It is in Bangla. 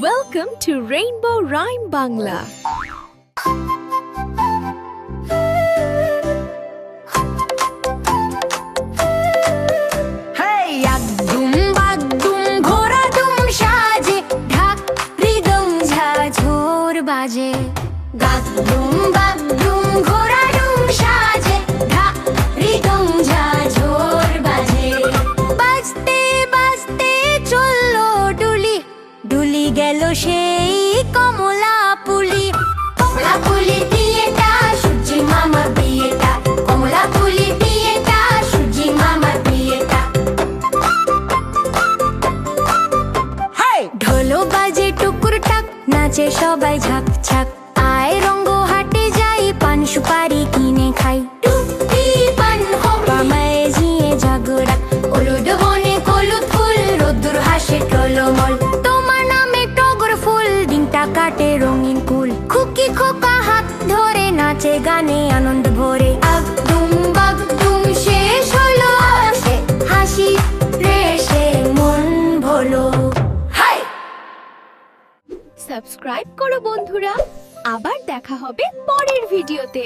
Welcome to Rainbow Rhyme Bangla. Hey, একদম বাগদুম ঘোড়া দুম সাজে ঢাক হৃদম ঝাঝোর বাজে গাগদুম বাগদুম ঘোড়া দুম সাজে ঢাক হৃদম ঝাঝোর বাজে বাজতে বাজতে চললো ডুলি ডুলি গেল সেই কমলা পুলি কমলা পুলি দিয়েটা সূর্যি মামা বিয়েটা কমলা পুলি দিয়েটা সূর্যি মামা বিয়েটা ঢোলো বাজে টুকুর টাক নাচে সবাই ঝাক ঝাক আয় রঙ্গ হাটে যাই পান সুপারি কিনে খাই টুপি পান হোমায় ঝিয়ে ঝগড়া হলুদ বনে হলুদ ফুল রোদ্দুর হাসে টলমল তোমার নামে টগর ফুল দিনটা কাটে রঙিন কুল খুকি খোকা হাত ধরে নাচে গানে আনন্দ ভরে আগদুম বাগদুম শেষ হলো হাসি রেশে মন ভোলো সাবস্ক্রাইব করো বন্ধুরা, আবার দেখা হবে পরের ভিডিওতে।